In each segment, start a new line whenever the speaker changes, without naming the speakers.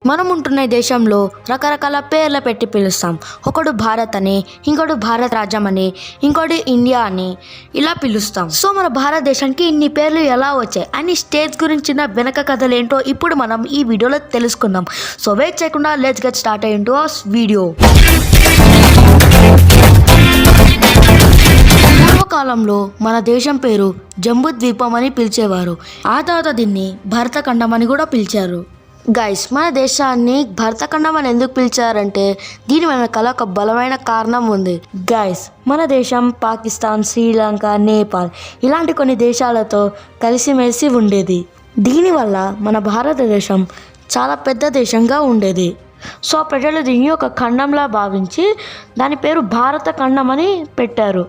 మనం ఉంటున్న దేశంలో రకరకాల పేర్లు పెట్టి పిలుస్తాం. ఒకడు భారత్ అని, ఇంకోటి భారత రాజ్యం అని, ఇంకోటి ఇండియా అని ఇలా పిలుస్తాం. సో మన భారతదేశానికి ఇన్ని పేర్లు ఎలా వచ్చాయి అన్ని స్టేట్స్ గురించిన వెనక కథలు ఏంటో ఇప్పుడు మనం ఈ వీడియోలో తెలుసుకుందాం. సో వెయిట్ చేయకుండా లెట్స్ గెట్ స్టార్ట్ ఇంటూ ఆ వీడియో. పూర్వకాలంలో మన దేశం పేరు జంబూ ద్వీపం అని పిలిచేవారు. ఆ తర్వాత దీన్ని భరతఖండం అని కూడా పిలిచారు. గైస్, మన దేశాన్ని భరతఖండం అని ఎందుకు పిలిచారంటే దీని వెనకాల ఒక బలమైన కారణం ఉంది. గైస్, మన దేశం పాకిస్తాన్, శ్రీలంక, నేపాల్ ఇలాంటి కొన్ని దేశాలతో కలిసిమెలిసి ఉండేది. దీనివల్ల మన భారతదేశం చాలా పెద్ద దేశంగా ఉండేది. సో ప్రజలు దీన్ని ఒక ఖండంలా భావించి దాని పేరు భారతఖండం అని పెట్టారు.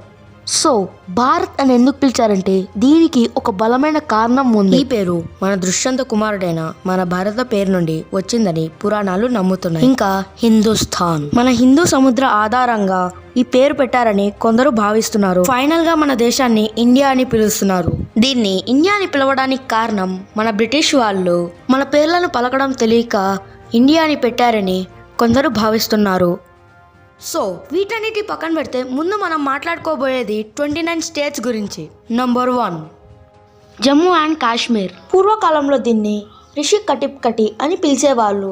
సో భారత్ అని ఎందుకు పిలిచారంటే దీనికి ఒక బలమైన కారణం ఉంది. ఈ పేరు మన దుష్యంత కుమారుడైన మన భారత పేరు నుండి వచ్చిందని పురాణాలు నమ్ముతున్నాయి. ఇంకా హిందుస్థాన్, మన హిందూ సముద్ర ఆధారంగా ఈ పేరు పెట్టారని కొందరు భావిస్తున్నారు. ఫైనల్ గా మన దేశాన్ని ఇండియా అని పిలుస్తున్నారు. దీన్ని ఇండియా అని పిలవడానికి కారణం మన బ్రిటిష్ వాళ్ళు మన పేర్లను పలకడం తెలియక ఇండియా అని పెట్టారని కొందరు భావిస్తున్నారు. సో వీటన్నిటి పక్కన పెడితే ముందు మనం మాట్లాడుకోబోయేది 29 స్టేట్స్ గురించి. Number 1 Jammu and Kashmir. పూర్వకాలంలో దీన్ని రిషి కటిప్కటి అని పిలిచేవాళ్ళు.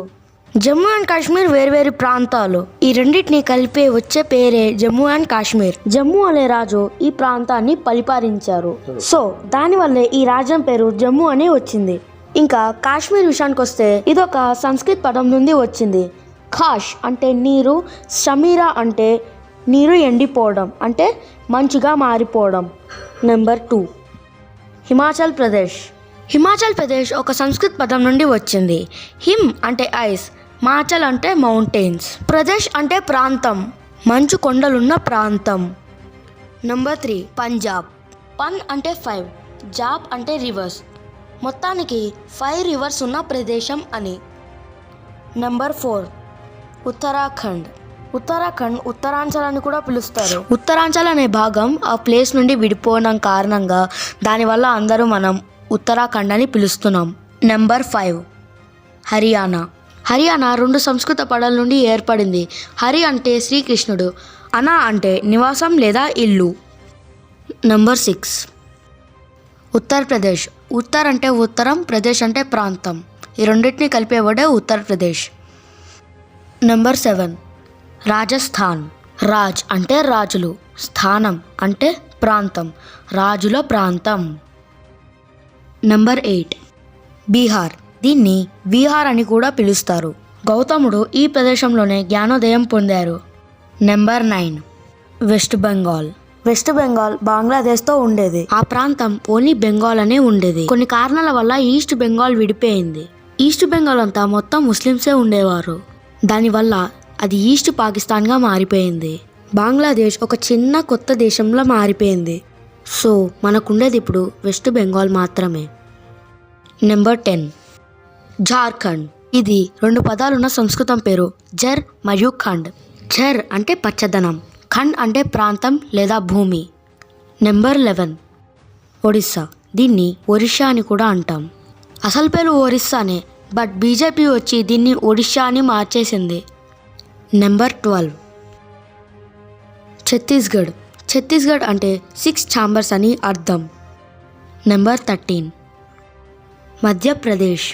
జమ్మూ అండ్ కాశ్మీర్ వేర్వేరు ప్రాంతాలు. ఈ రెండింటిని కలిపే వచ్చే పేరే జమ్మూ అండ్ కాశ్మీర్. జమ్మూ అనే రాజు ఈ ప్రాంతాన్ని పరిపాలించారు. సో దానివల్లే ఈ రాజ్యం పేరు జమ్మూ అని వచ్చింది. ఇంకా కాశ్మీర్ విషయానికి వస్తే ఇదొక సంస్కృత పదం నుండి వచ్చింది. ఖాష్ అంటే నీరు, షమీరా అంటే నీరు ఎండిపోవడం అంటే మంచుగా మారిపోవడం. నెంబర్ 2 హిమాచల్ ప్రదేశ్. హిమాచల్ ప్రదేశ్ ఒక సంస్కృత పదం నుండి వచ్చింది. హిమ్ అంటే ఐస్, మాచల్ అంటే మౌంటైన్స్, ప్రదేశ్ అంటే ప్రాంతం, మంచు కొండలున్న ప్రాంతం. నెంబర్ 3 పంజాబ్. పన్ అంటే 5, జాబ్ అంటే రివర్స్, మొత్తానికి 5 రివర్స్ ఉన్న ప్రదేశం అని. నెంబర్ 4 ఉత్తరాఖండ్. ఉత్తరాఖండ్ ఉత్తరాంచల్ అని కూడా పిలుస్తారు. ఉత్తరాంచల్ అనే భాగం ఆ ప్లేస్ నుండి విడిపోవడం కారణంగా దానివల్ల అందరూ మనం ఉత్తరాఖండ్ అని పిలుస్తున్నాం. నెంబర్ 5 హర్యానా. హర్యానా 2 సంస్కృత పదాల నుండి ఏర్పడింది. హరి అంటే శ్రీకృష్ణుడు, అనా అంటే నివాసం లేదా ఇల్లు. నెంబర్ 6 ఉత్తరప్రదేశ్. ఉత్తర్ అంటే ఉత్తరం, ప్రదేశ్ అంటే ప్రాంతం. ఈ రెండింటిని కలిపేవాడే ఉత్తరప్రదేశ్. నెంబర్ 7 రాజస్థాన్. రాజ్ అంటే రాజులు, స్థానం అంటే ప్రాంతం, రాజుల ప్రాంతం. నెంబర్ 8 బీహార్. దీన్ని బీహార్ అని కూడా పిలుస్తారు. గౌతముడు ఈ ప్రదేశంలోనే జ్ఞానోదయం పొందారు. Number 9 west Bengal. West Bengal బంగ్లాదేశ్తో ఉండేది. ఆ ప్రాంతం ఓన్లీ బెంగాల్ అనే ఉండేది. కొన్ని కారణాల వల్ల ఈస్ట్ బెంగాల్ విడిపోయింది. ఈస్ట్ బెంగాల్ అంతా మొత్తం ముస్లిమ్సే ఉండేవారు. దానివల్ల అది ఈస్ట్ పాకిస్తాన్గా మారిపోయింది. బంగ్లాదేశ్ ఒక చిన్న కొత్త దేశంలో మారిపోయింది. సో మనకుండేది ఇప్పుడు వెస్ట్ బెంగాల్ మాత్రమే. నెంబర్ 10 జార్ఖండ్. ఇది 2 పదాలున్న సంస్కృతం పేరు, జర్ మరియు ఖండ్. జర్ అంటే పచ్చదనం, ఖండ్ అంటే ప్రాంతం లేదా భూమి. నెంబర్ 11 ఒడిస్సా. దీన్ని ఒరిస్సా అని కూడా అంటాం. అసలు పేరు ఒరిస్సానే, బట్ బీజేపీ వచ్చి దీన్ని ఒడిషా అని మార్చేసింది. నెంబర్ 12 ఛత్తీస్గఢ్. ఛత్తీస్గఢ్ అంటే 6 ఛాంబర్స్ అని అర్థం. నెంబర్ 13 మధ్యప్రదేశ్.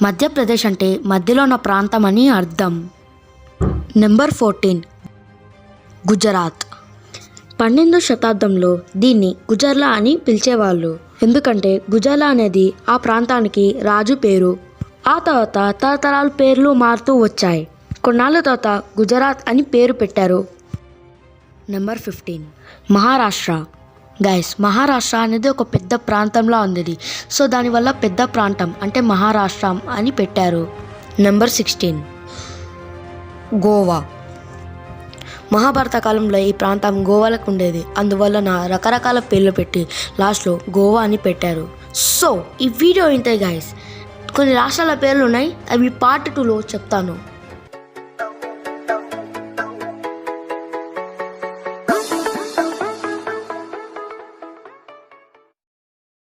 మధ్యప్రదేశ్ అంటే మధ్యలో ఉన్న ప్రాంతం అని అర్థం. నెంబర్ 14 గుజరాత్. 12వ శతాబ్దంలో దీన్ని గుజర్లా అని పిలిచేవాళ్ళు. ఎందుకంటే గుజర్లా అనేది ఆ ప్రాంతానికి రాజు పేరు. ఆ తర్వాత తరతరాల పేర్లు మారుతూ వచ్చాయి. కొన్నాళ్ళ తర్వాత గుజరాత్ అని పేరు పెట్టారు. నెంబర్ 15 మహారాష్ట్ర. గైస్, మహారాష్ట్ర అనేది ఒక పెద్ద ప్రాంతంలో ఉంది. సో దానివల్ల పెద్ద ప్రాంతం అంటే మహారాష్ట్ర అని పెట్టారు. నెంబర్ 16 గోవా. మహాభారత కాలంలో ఈ ప్రాంతం గోవాలకు ఉండేది. అందువలన రకరకాల పేర్లు పెట్టి లాస్ట్లో గోవా అని పెట్టారు. సో ఈ వీడియో ఇంతే గైస్. కొన్ని రాష్ట్రాల పేర్లు ఉన్నాయి, అవి పార్ట్ 2లో చెప్తాను.